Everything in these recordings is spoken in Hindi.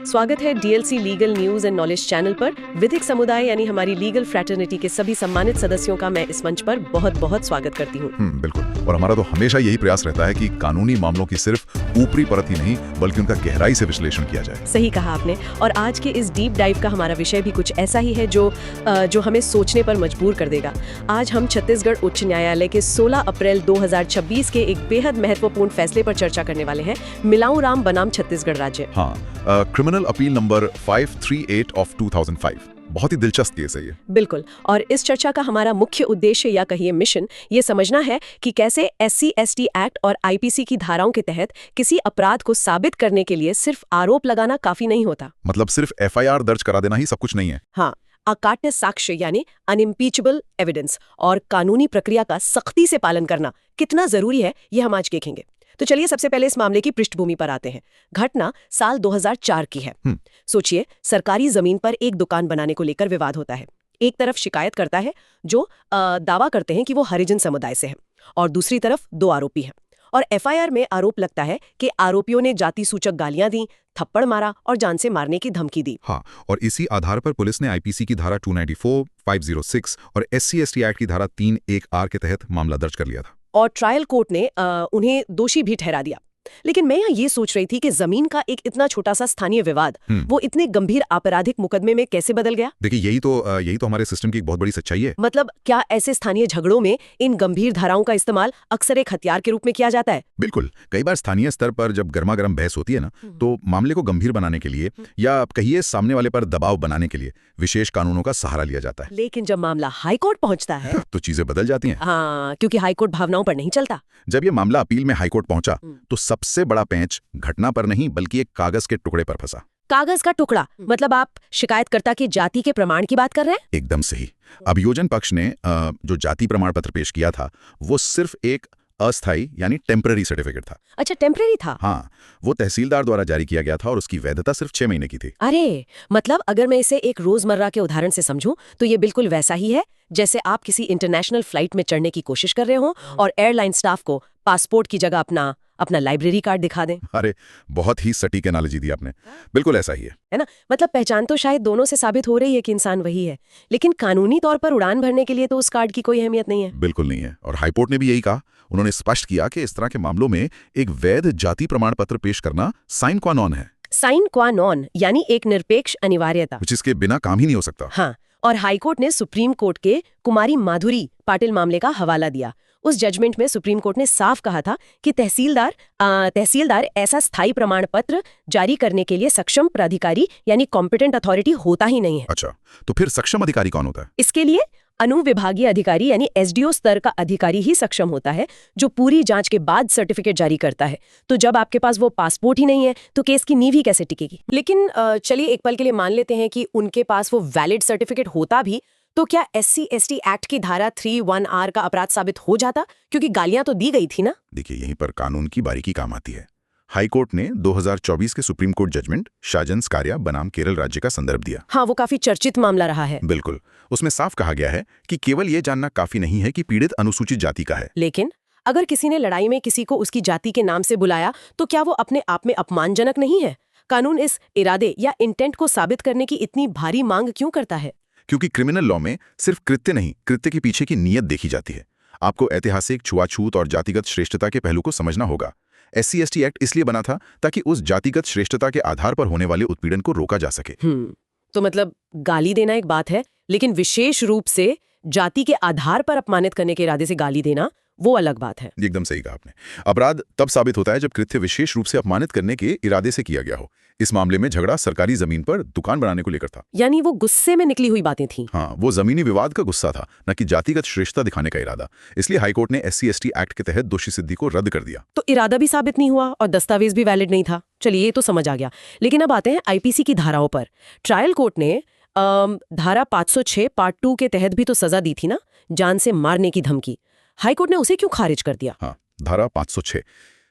स्वागत है DLC legal news and knowledge channel पर। विधिक समुदाय यानी हमारी लीगल फ्रैटर्निटी के सभी सम्मानित सदस्यों का मैं इस मंच पर बहुत बहुत स्वागत करती हूँ। बिल्कुल। और हमारा तो हमेशा यही प्रयास रहता है कि कानूनी मामलों की सिर्फ ऊपरी परत ही नहीं बल्कि उनका गहराई से विश्लेषण किया जाए। सही कहा आपने। और आज के इस डीप डाइव का हमारा विषय भी कुछ ऐसा ही है जो हमें सोचने पर मजबूर कर देगा। आज हम छत्तीसगढ़ उच्च न्यायालय के 16 अप्रैल 2026 के एक बेहद महत्वपूर्ण फैसले पर चर्चा करने वाले हैं, मिलाऊ राम बनाम छत्तीसगढ़ राज्य। हाँ, क्रिमिनल अपील नंबर 538 ऑफ 2005। बहुत ही दिलचस्प केस है ये। बिल्कुल। और इस चर्चा का हमारा मुख्य उद्देश्य या कहिए मिशन ये समझना है कि कैसे SC/ST एक्ट और IPC की धाराओं के तहत किसी अपराध को साबित करने के लिए सिर्फ आरोप लगाना काफी नहीं होता। मतलब सिर्फ FIR दर्ज करा देना ही सब कुछ नहीं है। हाँ, अकाट्य साक्ष्य यानी अनइम्पीचेबल एविडेंस और कानूनी प्रक्रिया का सख्ती से पालन करना कितना जरूरी है ये हम आज देखेंगे। तो चलिए सबसे पहले इस मामले की पृष्ठभूमि पर आते हैं। घटना साल 2004 की है। सोचिए, सरकारी जमीन पर एक दुकान बनाने को लेकर विवाद होता है। एक तरफ शिकायत करता है जो दावा करते हैं कि वो हरिजन समुदाय से है, और दूसरी तरफ दो आरोपी हैं। और FIR में आरोप लगता है कि आरोपियों ने जाति सूचक गालियां दी, थप्पड़ मारा और जान से मारने की धमकी दी। हाँ, और इसी आधार पर पुलिस ने IPC की धारा 294, 506 और SC/ST एक्ट की धारा 3(1)R के तहत मामला दर्ज कर लिया था। और ट्रायल कोर्ट ने उन्हें दोषी भी ठहरा दिया। लेकिन मैं यहाँ ये सोच रही थी कि जमीन का एक इतना छोटा सा स्थानीय विवाद वो इतने गंभीर आपराधिक मुकदमे में कैसे बदल गया। देखिए, यही तो हमारे सिस्टम की एक बहुत बड़ी सच्चाई है। मतलब क्या ऐसे स्थानीय झगड़ों में इन गंभीर धाराओं का इस्तेमाल अक्सर एक हथियार के रूप में किया जाता है? बिल्कुल। कई बार स्थानीय स्तर पर जब गर्मागर्म बहस होती है ना, तो मामले को गंभीर बनाने के लिए या आप कहिए सामने वाले पर दबाव बनाने के लिए विशेष कानूनों का सहारा लिया जाता है। लेकिन जब मामला हाईकोर्ट पहुंचता है तो चीजें बदल जाती हैं। हाँ, क्योंकि हाईकोर्ट भावनाओं पर नहीं चलता। जब ये मामला अपील में हाईकोर्ट पहुंचा तो सबसे बड़ा पेंच घटना पर नहीं बल्कि एक कागज के टुकड़े पर फंसा। कागज का टुकड़ा मतलब आप शिकायतकर्ता की जाति के प्रमाण की बात कर रहे हैं? एकदम सही। अभियोजन पक्ष ने जो जाति प्रमाण पत्र पेश किया था वो सिर्फ एक अस्थायी यानी टेम्पररी सर्टिफिकेट था। अच्छा, टेम्पररी था। हाँ, वो तहसीलदार द्वारा जारी किया गया था और उसकी वैधता सिर्फ 6 महीने की थी। अरे, मतलब अगर मैं इसे एक रोजमर्रा के उदाहरण से समझूं तो ये बिल्कुल वैसा ही है जैसे आप किसी इंटरनेशनल फ्लाइट में चढ़ने की कोशिश कर रहे हो और एयरलाइन स्टाफ को पासपोर्ट की जगह अपना लाइब्रेरी कार्ड दिखा दें। अरे, बहुत ही सटीक एनालॉजी दी आपने। बिल्कुल ऐसा ही है ना? मतलब पहचान तो शायद दोनों से साबित हो रही है कि इंसान वही है, लेकिन कानूनी तौर पर उड़ान भरने के लिए तो उस कार्ड की कोई अहमियत नहीं है। बिल्कुल नहीं है। और हाईकोर्ट ने भी यही कहा। उन्होंने स्पष्ट किया कि इस तरह के मामलों में एक वैध जाति प्रमाण पत्र पेश करना साइन क्वा नॉन है। साइन क्वा नॉन यानी एक निरपेक्ष अनिवार्यता, जिसके बिना काम ही नहीं हो सकता। हाँ, और हाईकोर्ट ने सुप्रीम कोर्ट के कुमारी माधुरी पाटिल मामले का हवाला दिया। उस जजमेंट में सुप्रीम कोर्ट ने साफ कहा था कि तहसीलदार ऐसा स्थायी प्रमाण पत्र जारी करने के लिए सक्षम प्राधिकारी यानी कॉम्पिटेंट अथॉरिटी होता ही नहीं है। अच्छा, तो फिर सक्षम अधिकारी कौन होता है? इसके लिए अनुविभागीय अधिकारी यानी SDO स्तर का अधिकारी ही सक्षम होता है, जो पूरी जांच के बाद सर्टिफिकेट जारी करता है। तो जब आपके पास वो पासपोर्ट ही नहीं है तो केस की नींव ही कैसे टिकेगी? लेकिन चलिए एक पल के लिए मान लेते हैं कि उनके पास वो वैलिड सर्टिफिकेट होता भी, तो क्या SC/ST एक्ट की धारा 3(1)R का अपराध साबित हो जाता? क्योंकि गालियां तो दी गई थी ना। देखिए, यहीं पर कानून की बारीकी काम आती है। हाईकोर्ट ने 2024 के supreme court judgment Shajan Scaria बनाम केरल राज्य का संदर्भ दिया। हाँ, वो काफी चर्चित मामला रहा है। बिल्कुल। उसमें साफ कहा गया है कि केवल ये जानना काफी नहीं है कि पीड़ित अनुसूचित जाति का है। लेकिन अगर किसी ने लड़ाई में किसी को उसकी जाति के नाम से बुलाया तो क्या वो अपने आप में अपमानजनक नहीं है? कानून इस इरादे या इंटेंट को साबित करने की इतनी भारी मांग क्यों करता है? क्योंकि क्रिमिनल लॉ में सिर्फ कृत्य नहीं, कृत्य के पीछे की नीयत देखी जाती है। आपको ऐतिहासिक छुआछूत और जातिगत श्रेष्ठता के पहलू को समझना होगा। SC/ST एक्ट इसलिए बना था ताकि उस जातिगत श्रेष्ठता के आधार पर होने वाले उत्पीड़न को रोका जा सके। तो मतलब गाली देना एक बात है, लेकिन विशेष रूप से जाति के आधार पर अपमानित करने के इरादे से गाली देना वो अलग बात है। एकदम सही कहा आपने। अपराध तब साबित होता है जब कृत्य विशेष रूप से अपमानित करने के इरादे से किया गया हो। इस मामले में झगड़ा सरकारी जमीन पर दुकान बनाने को लेकर था। यानी वो गुस्से में निकली हुई बातें थी। हाँ, वो जमीनी विवाद का गुस्सा था, न कि जातिगत श्रेष्ठता दिखाने का इरादा। इसलिए हाईकोर्ट ने SC/ST एक्ट के तहत दोषी सिद्धि को रद्द कर दिया। तो इरादा भी साबित नहीं हुआ और दस्तावेज भी वैलिड नहीं था। चलिए, ये तो समझ आ गया। लेकिन अब आते हैं IPC की धाराओं पर। ट्रायल कोर्ट ने धारा 506 पार्ट 2 के तहत भी तो सजा दी थी ना, जान से मारने की धमकी। हाईकोर्ट ने उसे क्यों खारिज कर दिया? हाँ, धारा 506।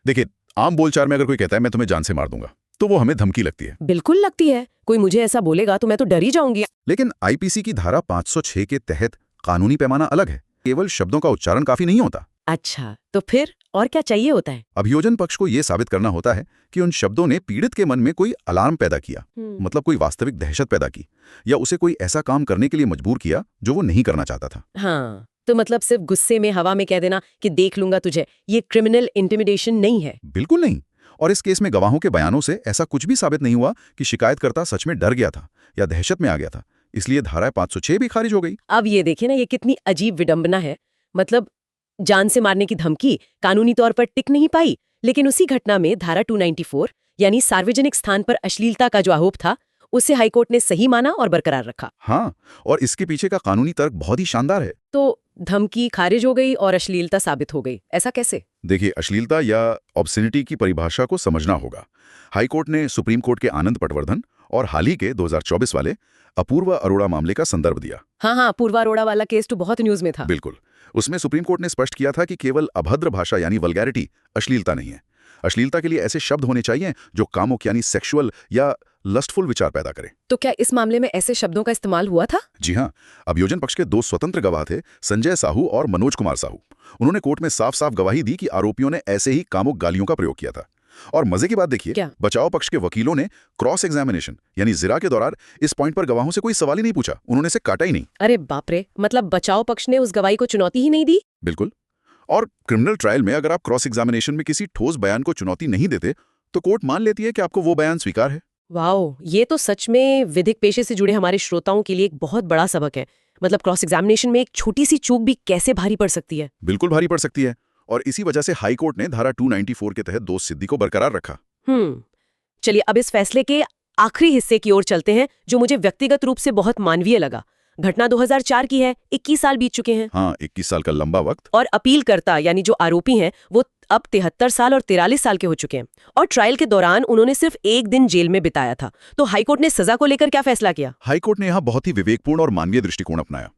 देखिए, आम बोलचाल में अगर कोई कहता है मैं तुम्हें जान से मार दूंगा तो वो हमें धमकी लगती है। बिल्कुल लगती है। कोई मुझे ऐसा बोलेगा तो मैं तो डर ही जाऊंगी। लेकिन IPC की धारा 506 के तहत कानूनी पैमाना अलग है। केवल शब्दों का उच्चारण काफी नहीं होता। अच्छा, तो फिर और क्या चाहिए होता है? अभियोजन पक्ष को ये साबित करना होता है कि उन शब्दों ने पीड़ित के मन में कोई अलार्म पैदा किया, मतलब कोई वास्तविक दहशत पैदा की, या उसे कोई ऐसा काम करने के लिए मजबूर किया जो वो नहीं करना चाहता था। हाँ, तो मतलब सिर्फ गुस्से में हवा में कह देना कि देख लूंगा तुझे, ये क्रिमिनल इंटिमिडेशन नहीं है। बिल्कुल नहीं। और इस केस में गवाहों के बयानों से ऐसा कुछ भी साबित नहीं हुआ कि शिकायतकर्ता सच में डर गया था या दहशत में आ गया था, इसलिए धारा 506 भी खारिज हो गई। अब ये देखिए ना, ये कितनी अजीब विडंबना है। मतलब जान से मारने की धमकी कानूनी तौर पर टिक नहीं पाई, लेकिन उसी घटना में धारा 294 यानी सार्वजनिक स्थान पर अश्लीलता का जो आरोप था, उसे हाईकोर्ट ने सही माना और बरकरार रखा। हाँ, और इसके पीछे का कानूनी तर्क बहुत ही शानदार है। तो धमकी खारिज हो गई और अश्लीलता साबित हो गई, ऐसा कैसे? देखिए, अश्लीलता या ऑब्ससिनिटी की परिभाषा को समझना होगा। हाईकोर्ट ने सुप्रीम कोर्ट के आनंद पटवर्धन और हाल ही के 2024 वाले अपूर्वा अरोड़ा मामले का संदर्भ दिया। हाँ, अपूर्वा अरोड़ा वाला केस तो बहुत न्यूज में था। बिल्कुल। उसमें सुप्रीम कोर्ट ने स्पष्ट किया था कि केवल अभद्र भाषा यानी वल्गैरिटी अश्लीलता नहीं है। अश्लीलता के लिए ऐसे शब्द होने चाहिए जो कामुक यानी सेक्सुअल या लस्टफुल विचार पैदा करें। तो क्या इस मामले में ऐसे शब्दों का इस्तेमाल हुआ था? जी हाँ, अभियोजन पक्ष के 2 स्वतंत्र गवाह थे, संजय साहू और मनोज कुमार साहू। उन्होंने कोर्ट में साफ साफ गवाही दी कि आरोपियों ने ऐसे ही कामुक गालियों का प्रयोग किया था। और मजे की बात देखिए, बचाव पक्ष के वकीलों ने क्रॉस एग्जामिनेशन यानी जिरा के दौरान इस पॉइंट पर गवाहों से कोई सवाल ही नहीं पूछा, उन्होंने इसे काटा ही नहीं। अरे बाप रे, मतलब बचाव पक्ष ने उस गवाही को चुनौती ही नहीं दी? बिल्कुल। और क्रिमिनल ट्रायल में अगर आप क्रॉस एग्जामिनेशन में किसी ठोस बयान को चुनौती नहीं देते तो कोर्ट मान लेती है कि आपको वो बयान स्वीकार है। वाओ, ये तो सच में विधिक पेशे से जुड़े हमारे श्रोताओं के लिए एक बहुत बड़ा सबक है। मतलब क्रॉस एग्जामिनेशन में एक छोटी सी चूक भी कैसे भारी पड़ सकती है। बिल्कुल भारी पड़ सकती है, और इसी वजह से हाई कोर्ट ने धारा 294 के तहत दोष सिद्धि को बरकरार रखा। चलिए अब इस फैसले के आखिरी हिस्से की ओर चलते हैं, जो मुझे व्यक्तिगत रूप से बहुत मानवीय लगा। घटना 2004 की है, 21 साल बीत चुके हैं। हाँ, 21 साल का लंबा वक्त। और अपीलकर्ता यानी जो आरोपी हैं वो अब 73 साल और 43 साल के हो चुके हैं, और ट्रायल के दौरान उन्होंने सिर्फ 1 दिन जेल में बिताया था। तो हाईकोर्ट ने सजा को लेकर क्या फैसला किया? हाईकोर्ट ने यहाँ बहुत ही विवेकपूर्ण और मानवीय दृष्टिकोण अपनाया।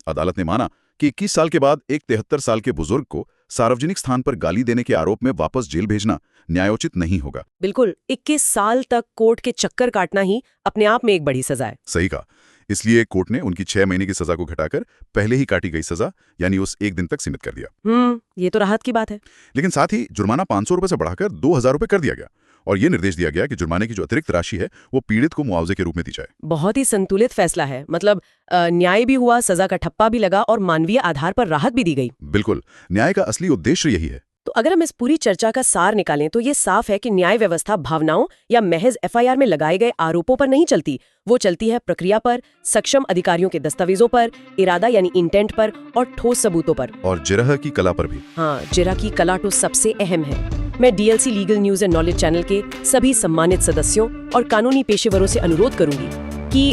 अदालत ने माना कि 21 साल के बाद एक 73 साल के बुजुर्ग को सार्वजनिक स्थान पर गाली देने के आरोप में वापस जेल भेजना न्यायोचित नहीं होगा। बिल्कुल, 21 साल तक कोर्ट के चक्कर काटना ही अपने आप में एक बड़ी सजा है। सही कहा। इसलिए कोर्ट ने उनकी 6 महीने की सजा को घटाकर पहले ही काटी गई सजा यानी उस 1 दिन तक सीमित कर दिया। ये तो राहत की बात है। लेकिन साथ ही जुर्माना 500 रुपए से बढ़ाकर 2000 रुपए कर दिया गया, और ये निर्देश दिया गया कि जुर्माने की जो अतिरिक्त राशि है वो पीड़ित को मुआवजे के रूप में दी जाए। बहुत ही संतुलित फैसला है। मतलब न्याय भी हुआ, सजा का ठप्पा भी लगा और मानवीय आधार पर राहत भी दी गई। बिल्कुल, न्याय का असली उद्देश्य यही है। तो अगर हम इस पूरी चर्चा का सार निकालें तो ये साफ है कि न्याय व्यवस्था भावनाओं या महज एफआईआर में लगाए गए आरोपों पर नहीं चलती। वो चलती है प्रक्रिया पर, सक्षम अधिकारियों के दस्तावेजों पर, इरादा यानी इंटेंट पर और ठोस सबूतों पर, और जिरह की कला पर भी। हाँ, जिरह की कला तो सबसे अहम है। मैं DLC legal news and knowledge channel के सभी सम्मानित सदस्यों और कानूनी पेशेवरों से अनुरोध करूंगी कि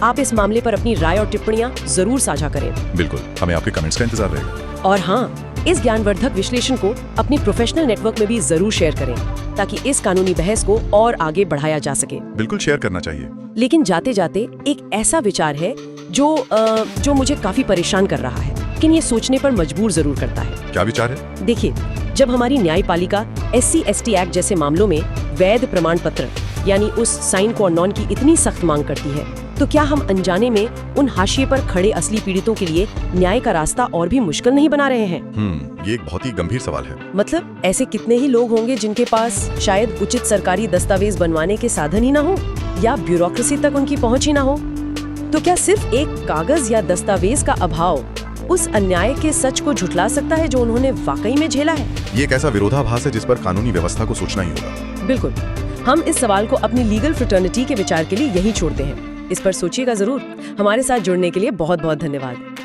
आप इस मामले पर अपनी राय और टिप्पणियां जरूर साझा करें। बिल्कुल, हमें आपके कमेंट्स का इंतजार रहेगा। और हाँ, इस ज्ञानवर्धक विश्लेषण को अपनी प्रोफेशनल नेटवर्क में भी जरूर शेयर करें ताकि इस कानूनी बहस को और आगे बढ़ाया जा सके। बिल्कुल शेयर करना चाहिए। लेकिन जाते जाते एक ऐसा विचार है जो मुझे काफी परेशान कर रहा है, लेकिन ये सोचने पर मजबूर जरूर करता है। क्या विचार है? देखिए, जब हमारी न्यायपालिका SC/ST एक्ट जैसे मामलों में वैध प्रमाण पत्र यानी उस साइन क्वा नॉन की इतनी सख्त मांग करती है, तो क्या हम अनजाने में उन हाशिए पर खड़े असली पीड़ितों के लिए न्याय का रास्ता और भी मुश्किल नहीं बना रहे हैं? ये एक बहुत ही गंभीर सवाल है। मतलब ऐसे कितने ही लोग होंगे जिनके पास शायद उचित सरकारी दस्तावेज बनवाने के साधन ही ना हो या ब्यूरोक्रेसी तक उनकी पहुंच ही ना हो। तो क्या सिर्फ एक कागज या दस्तावेज का अभाव उस अन्याय के सच को झुठला सकता है जो उन्होंने वाकई में झेला है? ये एक ऐसा विरोधाभास है जिस पर कानूनी व्यवस्था को सोचना ही होगा। बिल्कुल, हम इस सवाल को अपनी लीगल फ्रेटर्निटी के विचार के लिए यहीं छोड़ते हैं। इस पर सोचिएगा जरूर। हमारे साथ जुड़ने के लिए बहुत बहुत धन्यवाद।